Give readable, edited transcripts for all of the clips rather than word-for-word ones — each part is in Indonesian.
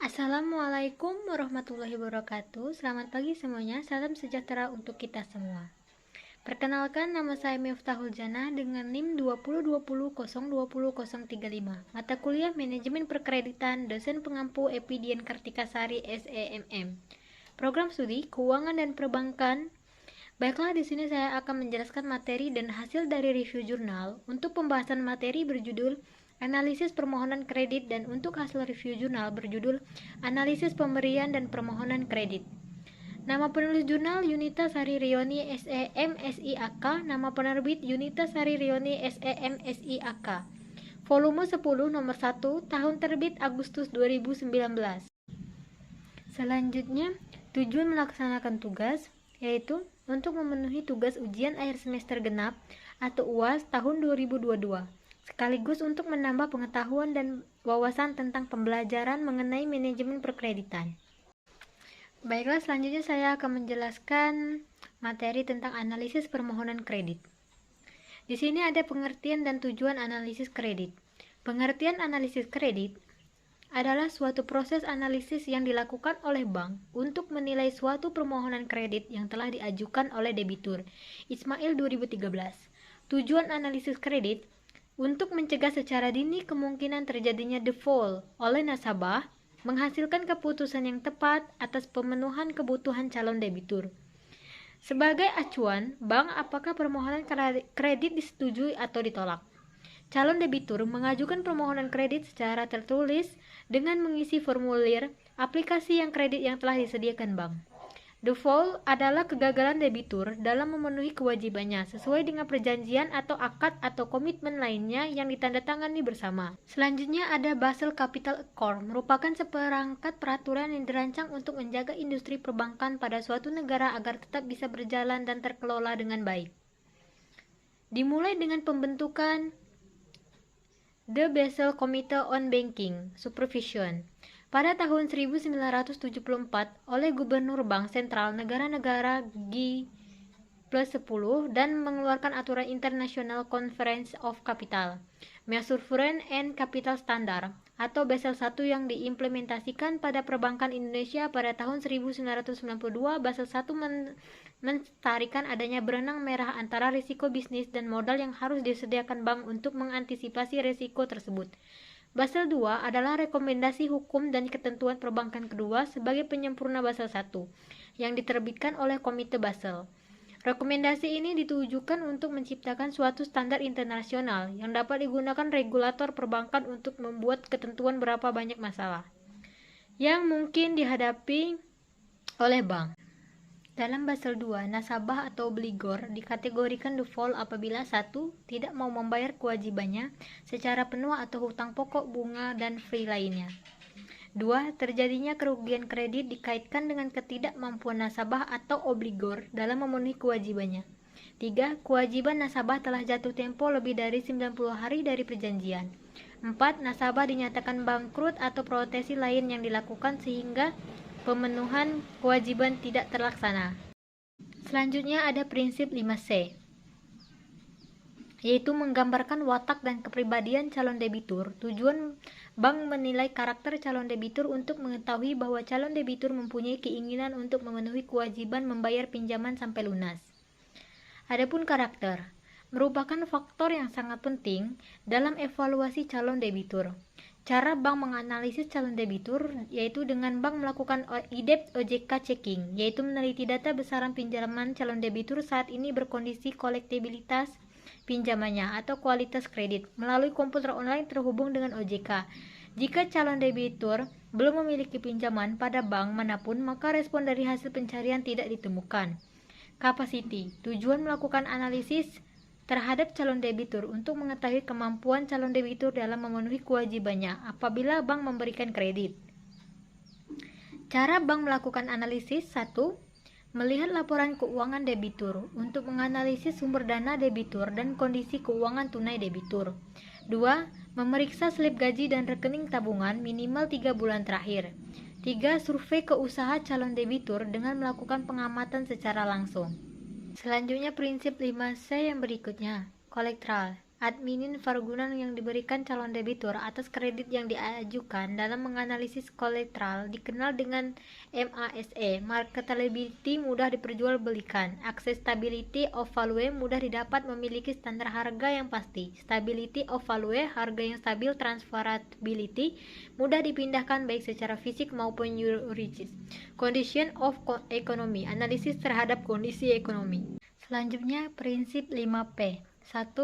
Assalamualaikum warahmatullahi wabarakatuh. Selamat pagi semuanya. Salam sejahtera untuk kita semua. Perkenalkan, nama saya Miftahul Janah dengan NIM 2020020035. Mata kuliah Manajemen Perkreditan, dosen pengampu Epi Dian Kartikasari SEMM. Program studi Keuangan dan Perbankan. Baiklah, di sini saya akan menjelaskan materi dan hasil dari review jurnal. Untuk pembahasan materi berjudul Analisis Permohonan Kredit, dan untuk hasil review jurnal berjudul Analisis Pemberian dan Permohonan Kredit. Nama penulis jurnal Yunita Sari Rioni SEM SIAK. Nama penerbit Yunita Sari Rioni SEM SIAK. Volume 10 nomor 1, tahun terbit Agustus 2019. Selanjutnya, tujuan melaksanakan tugas yaitu untuk memenuhi tugas ujian akhir semester genap atau UAS tahun 2022, sekaligus untuk menambah pengetahuan dan wawasan tentang pembelajaran mengenai manajemen perkreditan. Baiklah, selanjutnya saya akan menjelaskan materi tentang analisis permohonan kredit. Di sini ada pengertian dan tujuan analisis kredit. Pengertian analisis kredit adalah suatu proses analisis yang dilakukan oleh bank untuk menilai suatu permohonan kredit yang telah diajukan oleh debitur. Ismail 2013. Tujuan analisis kredit untuk mencegah secara dini kemungkinan terjadinya default oleh nasabah, menghasilkan keputusan yang tepat atas pemenuhan kebutuhan calon debitur. Sebagai acuan, bank apakah permohonan kredit disetujui atau ditolak. Calon debitur mengajukan permohonan kredit secara tertulis dengan mengisi formulir aplikasi kredit yang telah disediakan bank. Default adalah kegagalan debitur dalam memenuhi kewajibannya sesuai dengan perjanjian atau akad atau komitmen lainnya yang ditandatangani bersama. Selanjutnya ada Basel Capital Accord, merupakan seperangkat peraturan yang dirancang untuk menjaga industri perbankan pada suatu negara agar tetap bisa berjalan dan terkelola dengan baik. Dimulai dengan pembentukan The Basel Committee on Banking Supervision pada tahun 1974 oleh Gubernur Bank Sentral negara-negara G+10 dan mengeluarkan aturan International Conference of Capital, Measure Foreign and Capital Standard atau Basel I yang diimplementasikan pada perbankan Indonesia pada tahun 1992. Basel I menstarikan adanya benang merah antara risiko bisnis dan modal yang harus disediakan bank untuk mengantisipasi risiko tersebut. Basel II adalah rekomendasi hukum dan ketentuan perbankan kedua sebagai penyempurna Basel I yang diterbitkan oleh Komite Basel. Rekomendasi ini ditujukan untuk menciptakan suatu standar internasional yang dapat digunakan regulator perbankan untuk membuat ketentuan berapa banyak masalah yang mungkin dihadapi oleh bank. Dalam Basel II, nasabah atau obligor dikategorikan default apabila 1. Tidak mau membayar kewajibannya secara penuh atau hutang pokok, bunga, dan fee lainnya. 2. Terjadinya kerugian kredit dikaitkan dengan ketidakmampuan nasabah atau obligor dalam memenuhi kewajibannya. 3. Kewajiban nasabah telah jatuh tempo lebih dari 90 hari dari perjanjian. 4. Nasabah dinyatakan bangkrut atau proteksi lain yang dilakukan sehingga pemenuhan kewajiban tidak terlaksana. Selanjutnya ada prinsip 5C, yaitu menggambarkan watak dan kepribadian calon debitur. Tujuan bank menilai karakter calon debitur untuk mengetahui bahwa calon debitur mempunyai keinginan untuk memenuhi kewajiban membayar pinjaman sampai lunas. Adapun karakter merupakan faktor yang sangat penting dalam evaluasi calon debitur. Cara bank menganalisis calon debitur yaitu dengan bank melakukan IDEP OJK checking, yaitu meneliti data besaran pinjaman calon debitur saat ini berkondisi kolektibilitas pinjamannya atau kualitas kredit melalui komputer online terhubung dengan OJK. Jika calon debitur belum memiliki pinjaman pada bank manapun, maka respon dari hasil pencarian tidak ditemukan. Capacity, tujuan melakukan analisis terhadap calon debitur untuk mengetahui kemampuan calon debitur dalam memenuhi kewajibannya apabila bank memberikan kredit. Cara bank melakukan analisis: 1. Melihat laporan keuangan debitur untuk menganalisis sumber dana debitur dan kondisi keuangan tunai debitur. 2. Memeriksa slip gaji dan rekening tabungan minimal 3 bulan terakhir. 3. Survei ke usaha calon debitur dengan melakukan pengamatan secara langsung. Selanjutnya prinsip 5C yang berikutnya, kolateral adminin pergunaan yang diberikan calon debitur atas kredit yang diajukan dalam menganalisis kolateral dikenal dengan MASE. Marketability mudah diperjualbelikan. Accessibility of value mudah didapat, memiliki standar harga yang pasti. Stability of value harga yang stabil. Transferability mudah dipindahkan baik secara fisik maupun yuridis. Condition of economy analisis terhadap kondisi ekonomi. Selanjutnya prinsip 5P. 1.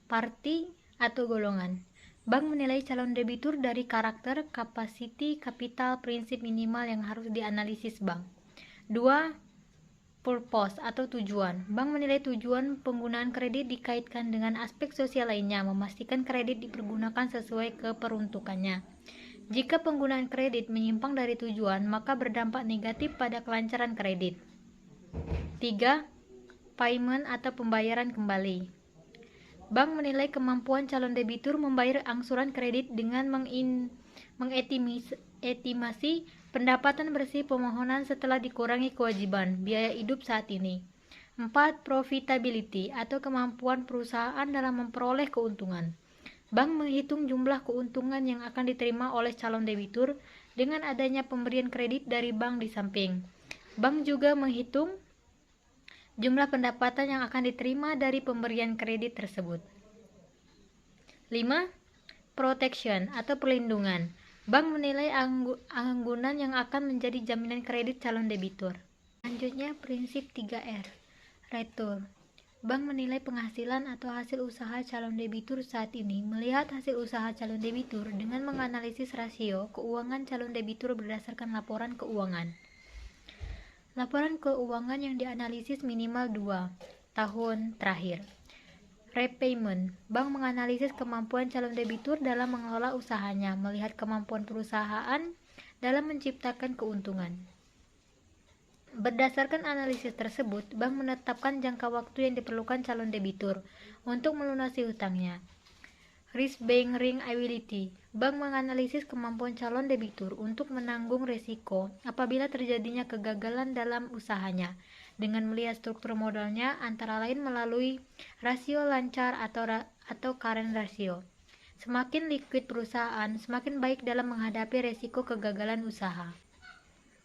Parti atau golongan. Bank menilai calon debitur dari karakter, kapasiti, kapital, prinsip minimal yang harus dianalisis bank. 2. Purpose atau tujuan. Bank menilai tujuan penggunaan kredit dikaitkan dengan aspek sosial lainnya, memastikan kredit dipergunakan sesuai keperuntukannya. Jika penggunaan kredit menyimpang dari tujuan, maka berdampak negatif pada kelancaran kredit. 3. Payment atau pembayaran kembali. Bank menilai kemampuan calon debitur membayar angsuran kredit dengan mengestimasi pendapatan bersih pemohonan setelah dikurangi kewajiban biaya hidup saat ini. 4. Profitability atau kemampuan perusahaan dalam memperoleh keuntungan. Bank menghitung jumlah keuntungan yang akan diterima oleh calon debitur dengan adanya pemberian kredit dari bank di samping. Bank juga menghitung jumlah pendapatan yang akan diterima dari pemberian kredit tersebut. 5. Protection atau perlindungan. Bank menilai anggunan yang akan menjadi jaminan kredit calon debitur. Selanjutnya prinsip 3R. Return. Bank menilai penghasilan atau hasil usaha calon debitur saat ini, melihat hasil usaha calon debitur dengan menganalisis rasio keuangan calon debitur berdasarkan laporan keuangan. Laporan keuangan yang dianalisis minimal 2 tahun terakhir. Repayment. Bank menganalisis kemampuan calon debitur dalam mengelola usahanya, melihat kemampuan perusahaan dalam menciptakan keuntungan. Berdasarkan analisis tersebut, bank menetapkan jangka waktu yang diperlukan calon debitur untuk melunasi hutangnya. Risk bearing ability. Bank menganalisis kemampuan calon debitur untuk menanggung risiko apabila terjadinya kegagalan dalam usahanya dengan melihat struktur modalnya, antara lain melalui rasio lancar atau current ratio. Semakin liquid perusahaan, semakin baik dalam menghadapi risiko kegagalan usaha.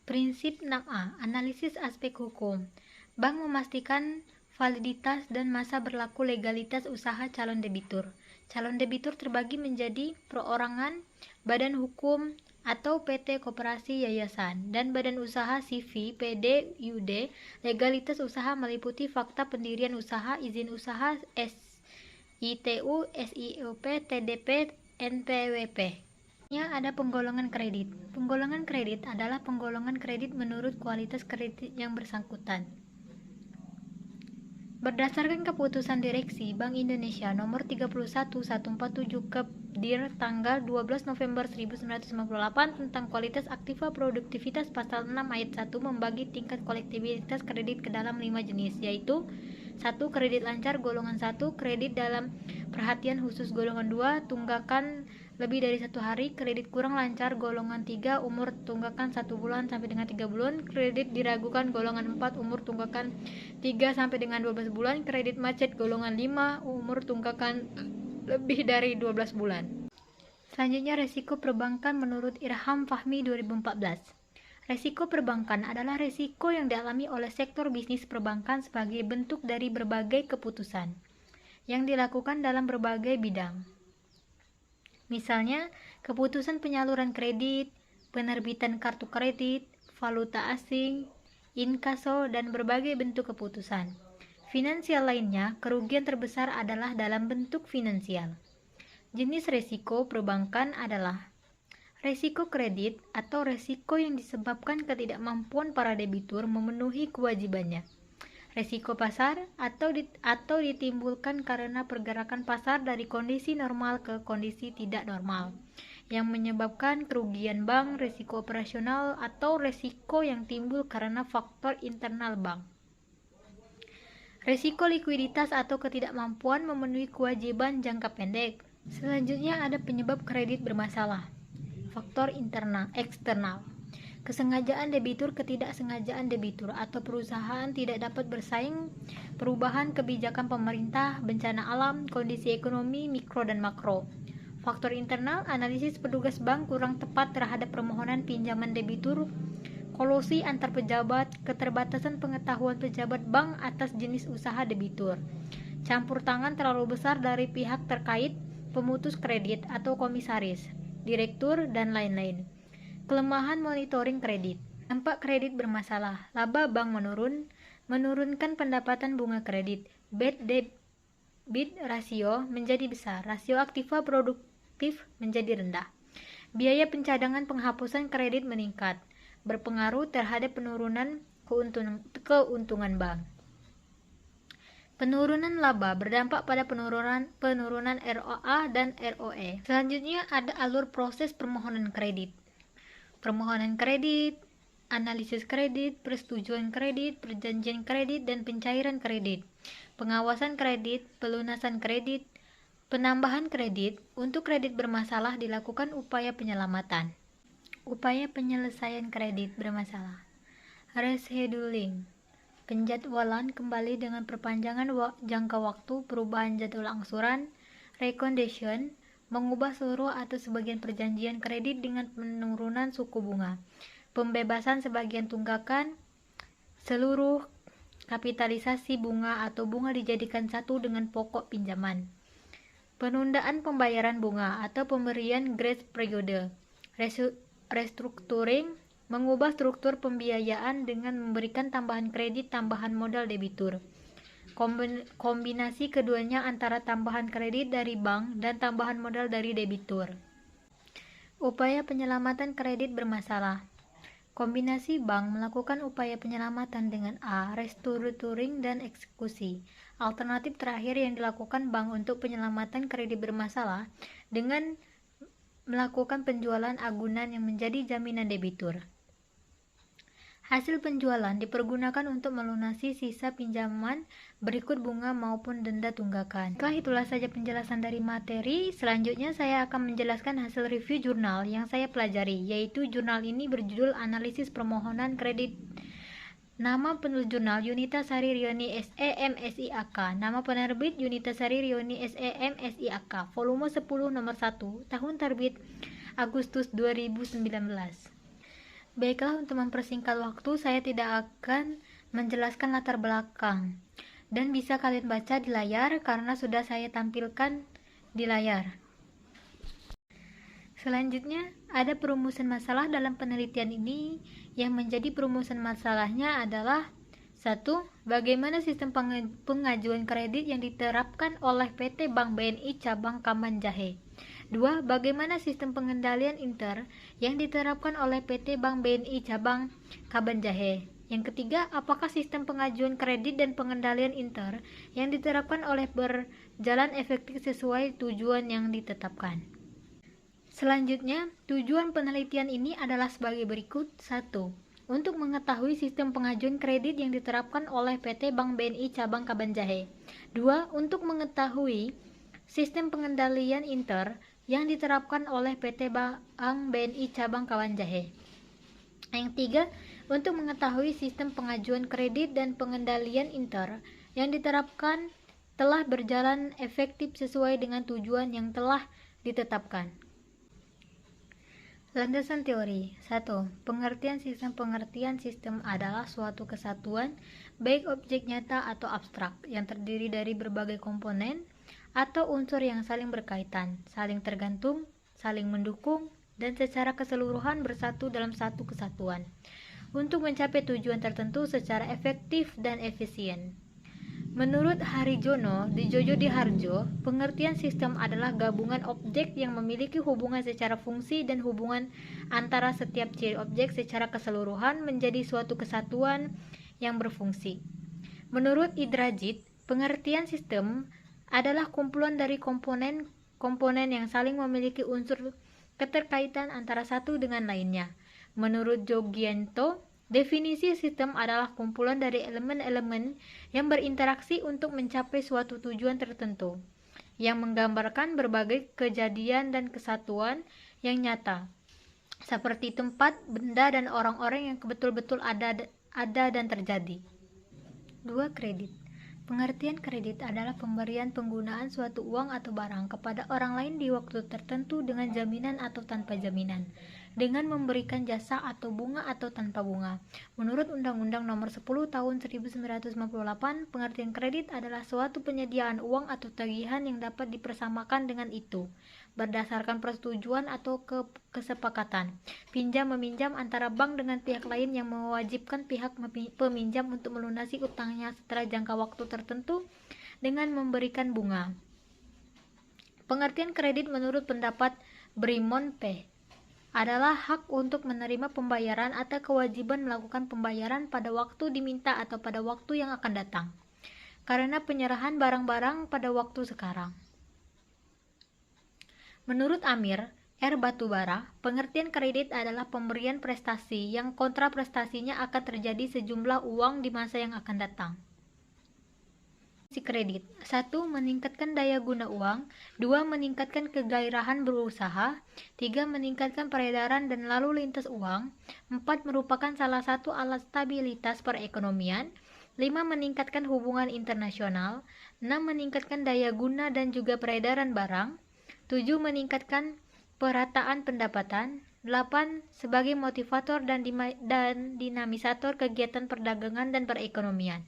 Prinsip 6A. Analisis aspek hukum. Bank memastikan validitas dan masa berlaku legalitas usaha calon debitur. Calon debitur terbagi menjadi perorangan, badan hukum atau PT koperasi yayasan, dan badan usaha CV, PD, UD. Legalitas usaha meliputi fakta pendirian usaha, izin usaha, SITU, SIOP, TDP, NPWP. Ada penggolongan kredit. Penggolongan kredit adalah penggolongan kredit menurut kualitas kredit yang bersangkutan. Berdasarkan keputusan Direksi Bank Indonesia nomor 31147/Dir tanggal 12 November 1998 tentang kualitas aktiva produktivitas pasal 6 ayat 1 membagi tingkat kolektibilitas kredit ke dalam 5 jenis, yaitu 1. Kredit lancar golongan 1, kredit dalam perhatian khusus golongan 2, tunggakan lebih dari 1 hari, kredit kurang lancar golongan 3, umur tunggakan 1 bulan sampai dengan 3 bulan, kredit diragukan golongan 4, umur tunggakan 3 sampai dengan 12 bulan, kredit macet golongan 5, umur tunggakan lebih dari 12 bulan. Selanjutnya resiko perbankan menurut Irham Fahmi 2014. Resiko perbankan adalah resiko yang dialami oleh sektor bisnis perbankan sebagai bentuk dari berbagai keputusan yang dilakukan dalam berbagai bidang. Misalnya, keputusan penyaluran kredit, penerbitan kartu kredit, valuta asing, inkaso, dan berbagai bentuk keputusan finansial lainnya. Kerugian terbesar adalah dalam bentuk finansial. Jenis resiko perbankan adalah resiko kredit atau resiko yang disebabkan ketidakmampuan para debitur memenuhi kewajibannya. Resiko pasar atau ditimbulkan karena pergerakan pasar dari kondisi normal ke kondisi tidak normal yang menyebabkan kerugian bank. Resiko operasional atau resiko yang timbul karena faktor internal bank. Resiko likuiditas atau ketidakmampuan memenuhi kewajiban jangka pendek. Selanjutnya ada penyebab kredit bermasalah. Faktor eksternal. Kesengajaan debitur, ketidaksengajaan debitur, atau perusahaan tidak dapat bersaing, perubahan kebijakan pemerintah, bencana alam, kondisi ekonomi mikro dan makro. Faktor internal, analisis petugas bank kurang tepat terhadap permohonan pinjaman debitur, kolusi antar pejabat, keterbatasan pengetahuan pejabat bank atas jenis usaha debitur, campur tangan terlalu besar dari pihak terkait, pemutus kredit atau komisaris, direktur, dan lain-lain. Kelemahan monitoring kredit. Dampak kredit bermasalah. Laba bank menurunkan pendapatan bunga kredit. Bad debit rasio menjadi besar. Rasio aktiva produktif menjadi rendah. Biaya pencadangan penghapusan kredit meningkat, berpengaruh terhadap penurunan keuntungan bank. Penurunan laba berdampak pada penurunan ROA dan ROE. Selanjutnya ada alur proses permohonan kredit. Permohonan kredit, analisis kredit, persetujuan kredit, perjanjian kredit, dan pencairan kredit. Pengawasan kredit, pelunasan kredit, penambahan kredit. Untuk kredit bermasalah dilakukan upaya penyelamatan. Upaya penyelesaian kredit bermasalah. Rescheduling, penjadwalan kembali dengan perpanjangan jangka waktu, perubahan jadwal angsuran. Recondition, mengubah seluruh atau sebagian perjanjian kredit dengan penurunan suku bunga. Pembebasan sebagian tunggakan, seluruh kapitalisasi bunga atau bunga dijadikan satu dengan pokok pinjaman. Penundaan pembayaran bunga atau pemberian grace periode. Restructuring, mengubah struktur pembiayaan dengan memberikan tambahan kredit, tambahan modal debitur. Kombinasi keduanya antara tambahan kredit dari bank dan tambahan modal dari debitur. Upaya penyelamatan kredit bermasalah. Kombinasi bank melakukan upaya penyelamatan dengan A. Restructuring dan eksekusi. Alternatif terakhir yang dilakukan bank untuk penyelamatan kredit bermasalah dengan melakukan penjualan agunan yang menjadi jaminan debitur. Hasil penjualan dipergunakan untuk melunasi sisa pinjaman berikut bunga maupun denda tunggakan. Itulah saja penjelasan dari materi. Selanjutnya saya akan menjelaskan hasil review jurnal yang saya pelajari, yaitu jurnal ini berjudul Analisis Permohonan Kredit. Nama penulis jurnal Yunita Sari Rioni SE MSIAK. Nama penerbit Yunita Sari Rioni SE MSIAK. Volume 10 nomor 1, tahun terbit Agustus 2019. Baiklah, untuk mempersingkat waktu, saya tidak akan menjelaskan latar belakang dan bisa kalian baca di layar karena sudah saya tampilkan di layar. Selanjutnya, ada perumusan masalah dalam penelitian ini. Yang menjadi perumusan masalahnya adalah 1. Bagaimana sistem pengajuan kredit yang diterapkan oleh PT Bank BNI Cabang Kabanjahe. 2. Bagaimana sistem pengendalian inter yang diterapkan oleh PT Bank BNI Cabang Kabanjahe. Yang ketiga, apakah sistem pengajuan kredit dan pengendalian inter yang diterapkan oleh berjalan efektif sesuai tujuan yang ditetapkan. Selanjutnya, tujuan penelitian ini adalah sebagai berikut. 1. Untuk mengetahui sistem pengajuan kredit yang diterapkan oleh PT Bank BNI Cabang Kabanjahe. 2. Untuk mengetahui sistem pengendalian inter yang diterapkan oleh PT Bank BNI Cabang Kabanjahe. Yang 3. Untuk mengetahui sistem pengajuan kredit dan pengendalian inter yang diterapkan telah berjalan efektif sesuai dengan tujuan yang telah ditetapkan. Landasan teori. 1. Pengertian sistem adalah suatu kesatuan, baik objek nyata atau abstrak, yang terdiri dari berbagai komponen atau unsur yang saling berkaitan, saling tergantung, saling mendukung, dan secara keseluruhan bersatu dalam satu kesatuan untuk mencapai tujuan tertentu secara efektif dan efisien. Menurut Harijono di Jojo Diharjo, pengertian sistem adalah gabungan objek yang memiliki hubungan secara fungsi dan hubungan antara setiap ciri objek secara keseluruhan menjadi suatu kesatuan yang berfungsi. Menurut Idrajit, pengertian sistem adalah kumpulan dari komponen yang saling memiliki unsur keterkaitan antara satu dengan lainnya. Menurut Jogianto, definisi sistem adalah kumpulan dari elemen-elemen yang berinteraksi untuk mencapai suatu tujuan tertentu, yang menggambarkan berbagai kejadian dan kesatuan yang nyata. seperti tempat, benda, dan orang-orang yang betul-betul ada dan terjadi. 2. Kredit. Pengertian kredit adalah pemberian penggunaan suatu uang atau barang kepada orang lain di waktu tertentu dengan jaminan atau tanpa jaminan, dengan memberikan jasa atau bunga atau tanpa bunga. Menurut Undang-Undang Nomor 10 Tahun 1998, pengertian kredit adalah suatu penyediaan uang atau tagihan yang dapat dipersamakan dengan itu berdasarkan persetujuan atau kesepakatan pinjam-meminjam antara bank dengan pihak lain yang mewajibkan pihak peminjam untuk melunasi utangnya setelah jangka waktu tertentu dengan memberikan bunga. Pengertian kredit menurut pendapat Brimon P. adalah hak untuk menerima pembayaran atau kewajiban melakukan pembayaran pada waktu diminta atau pada waktu yang akan datang, karena penyerahan barang-barang pada waktu sekarang. Menurut Amir R. Batubara, pengertian kredit adalah pemberian prestasi yang kontraprestasinya akan terjadi sejumlah uang di masa yang akan datang. Fungsi kredit: 1. Meningkatkan daya guna uang. 2. Meningkatkan kegairahan berusaha. 3. Meningkatkan peredaran dan lalu lintas uang. 4. Merupakan salah satu alat stabilitas perekonomian. 5. Meningkatkan hubungan internasional. 6. Meningkatkan daya guna dan juga peredaran barang. 7. Meningkatkan perataan pendapatan. 8. Sebagai motivator dan dinamisator kegiatan perdagangan dan perekonomian.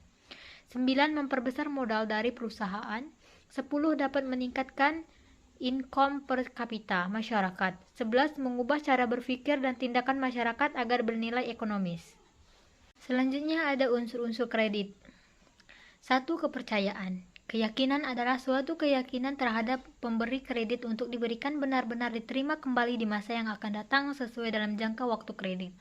9. Memperbesar modal dari perusahaan. 10. Dapat meningkatkan income per kapita masyarakat. 11. Mengubah cara berpikir dan tindakan masyarakat agar bernilai ekonomis. Selanjutnya ada unsur-unsur kredit. 1. Kepercayaan. Keyakinan adalah suatu keyakinan terhadap pemberi kredit untuk diberikan benar-benar diterima kembali di masa yang akan datang sesuai dalam jangka waktu kredit.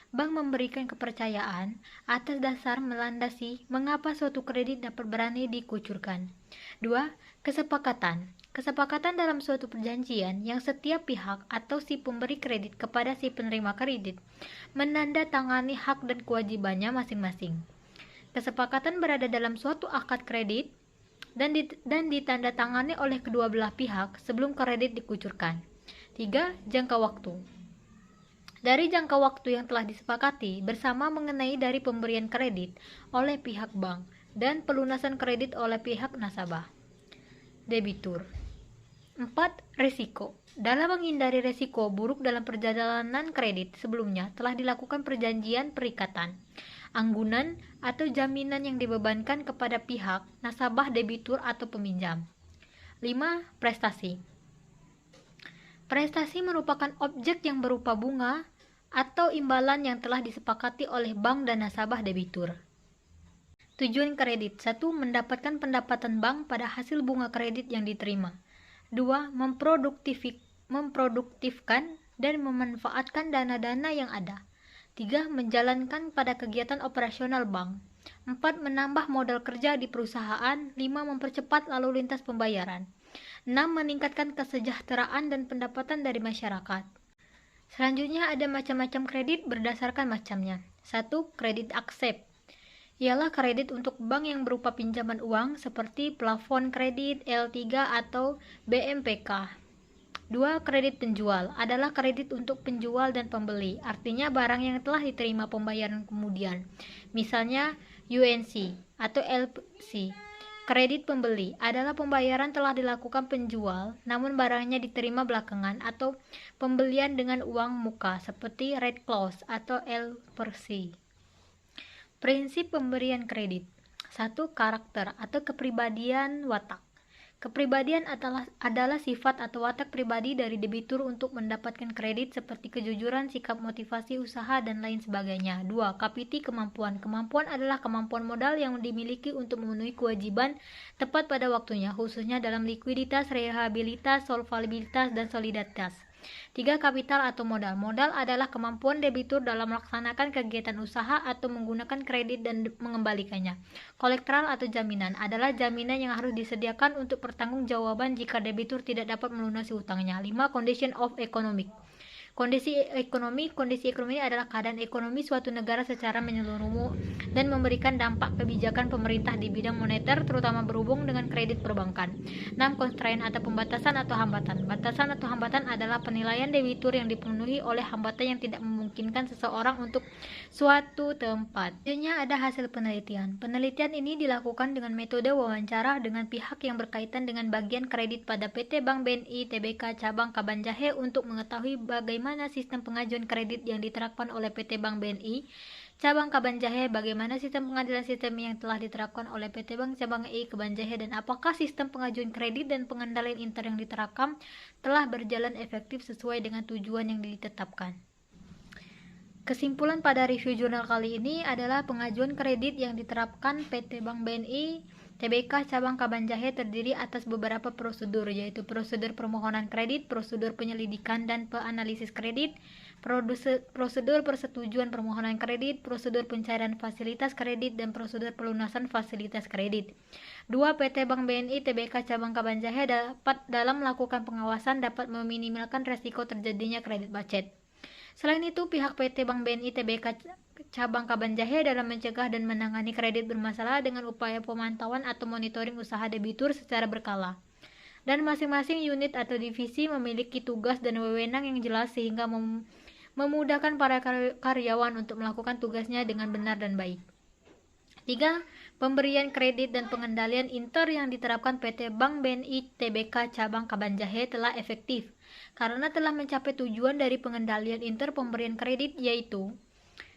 Bank memberikan kepercayaan atas dasar melandasi mengapa suatu kredit dapat berani dikucurkan. 2. Kesepakatan. Kesepakatan dalam suatu perjanjian yang setiap pihak atau si pemberi kredit kepada si penerima kredit menandatangani hak dan kewajibannya masing-masing. Kesepakatan berada dalam suatu akad kredit dan ditandatangani oleh kedua belah pihak sebelum kredit dikucurkan. 3. Jangka waktu. Dari jangka waktu yang telah disepakati bersama mengenai dari pemberian kredit oleh pihak bank dan pelunasan kredit oleh pihak nasabah. Debitur. 4. Risiko. Dalam menghindari risiko buruk dalam perjalanan kredit sebelumnya telah dilakukan perjanjian perikatan, anggunan atau jaminan yang dibebankan kepada pihak nasabah, debitur atau peminjam. 5. Prestasi. Prestasi merupakan objek yang berupa bunga atau imbalan yang telah disepakati oleh bank dan nasabah debitur. Tujuan kredit: 1. Mendapatkan pendapatan bank pada hasil bunga kredit yang diterima. 2. Memproduktifkan dan memanfaatkan dana-dana yang ada. 3. Menjalankan pada kegiatan operasional bank. 4. Menambah modal kerja di perusahaan. 5. Mempercepat lalu lintas pembayaran. 6. Meningkatkan kesejahteraan dan pendapatan dari masyarakat. Selanjutnya ada macam-macam kredit berdasarkan macamnya. 1. Kredit accept. Ialah kredit untuk bank yang berupa pinjaman uang seperti plafon kredit, L3 atau BMPK. 2. Kredit penjual adalah kredit untuk penjual dan pembeli, artinya barang yang telah diterima pembayaran kemudian, misalnya UNC atau LC. Kredit pembeli adalah pembayaran telah dilakukan penjual, namun barangnya diterima belakangan atau pembelian dengan uang muka seperti Red Clause atau LC. Prinsip pemberian kredit. 1. Karakter atau kepribadian watak. Kepribadian adalah sifat atau watak pribadi dari debitur untuk mendapatkan kredit seperti kejujuran, sikap, motivasi, usaha, dan lain sebagainya. 2. Kapiti kemampuan. Kemampuan adalah kemampuan modal yang dimiliki untuk memenuhi kewajiban tepat pada waktunya, khususnya dalam likuiditas, rehabilitas, solvabilitas, dan soliditas. 3. Kapital atau modal. Modal adalah kemampuan debitur dalam melaksanakan kegiatan usaha atau menggunakan kredit dan mengembalikannya. Kolateral atau jaminan adalah jaminan yang harus disediakan untuk pertanggungjawaban jika debitur tidak dapat melunasi hutangnya. 5. Condition of economic. Kondisi ekonomi adalah keadaan ekonomi suatu negara secara menyeluruh dan memberikan dampak kebijakan pemerintah di bidang moneter, terutama berhubung dengan kredit perbankan. 6. Constraint atau pembatasan atau hambatan. Batasan atau hambatan adalah penilaian debitur yang dipenuhi oleh hambatan yang tidak memungkinkan seseorang untuk suatu tempat. Selanjutnya ada hasil penelitian. Penelitian ini dilakukan dengan metode wawancara dengan pihak yang berkaitan dengan bagian kredit pada PT Bank BNI Tbk Cabang Kabanjahe untuk mengetahui bagaimana sistem pengajuan kredit yang diterapkan oleh PT Bank BNI Cabang Kabanjahe, bagaimana sistem pengadilan sistem yang telah diterapkan oleh PT Bank Cabang I Kabanjahe, dan apakah sistem pengajuan kredit dan pengendalian inter yang diterapkan telah berjalan efektif sesuai dengan tujuan yang ditetapkan. Kesimpulan pada review jurnal kali ini adalah pengajuan kredit yang diterapkan PT Bank BNI Tbk Cabang Kabanjahe terdiri atas beberapa prosedur, yaitu prosedur permohonan kredit, prosedur penyelidikan dan penganalisis kredit, prosedur persetujuan permohonan kredit, prosedur pencairan fasilitas kredit, dan prosedur pelunasan fasilitas kredit. 2. PT Bank BNI Tbk Cabang Kabanjahe dalam melakukan pengawasan dapat meminimalkan resiko terjadinya kredit macet. Selain itu, pihak PT Bank BNI Tbk Cabang Kabanjahe dalam mencegah dan menangani kredit bermasalah dengan upaya pemantauan atau monitoring usaha debitur secara berkala. Dan masing-masing unit atau divisi memiliki tugas dan wewenang yang jelas sehingga memudahkan para karyawan untuk melakukan tugasnya dengan benar dan baik. 3. Pemberian kredit dan pengendalian inter yang diterapkan PT Bank BNI Tbk Cabang Kabanjahe telah efektif karena telah mencapai tujuan dari pengendalian inter pemberian kredit, yaitu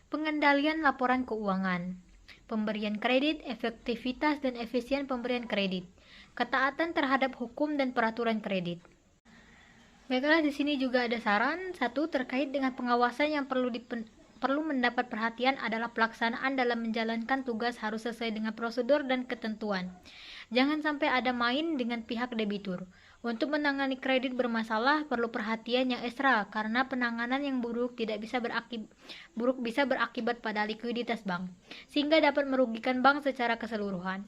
pengendalian laporan keuangan, pemberian kredit, efektivitas dan efisien pemberian kredit, ketaatan terhadap hukum dan peraturan kredit. Baiklah, di sini juga ada saran. 1. Terkait dengan pengawasan yang perlu mendapat perhatian adalah pelaksanaan dalam menjalankan tugas harus sesuai dengan prosedur dan ketentuan. Jangan sampai ada main dengan pihak debitur. Untuk menangani kredit bermasalah perlu perhatian yang ekstra karena penanganan yang buruk bisa berakibat pada likuiditas bank, sehingga dapat merugikan bank secara keseluruhan.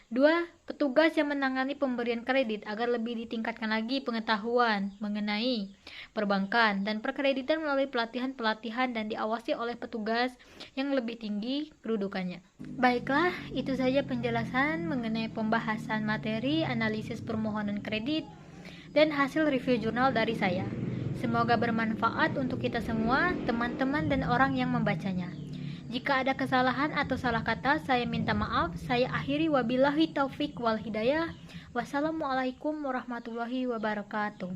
2. Petugas yang menangani pemberian kredit agar lebih ditingkatkan lagi pengetahuan mengenai perbankan dan perkreditan melalui pelatihan-pelatihan dan diawasi oleh petugas yang lebih tinggi kedudukannya. Baiklah, itu saja penjelasan mengenai pembahasan materi analisis permohonan kredit dan hasil review jurnal dari saya. Semoga bermanfaat untuk kita semua, teman-teman dan orang yang membacanya. Jika ada kesalahan atau salah kata, saya minta maaf. Saya akhiri, wabillahi taufik wal hidayah. Wassalamualaikum warahmatullahi wabarakatuh.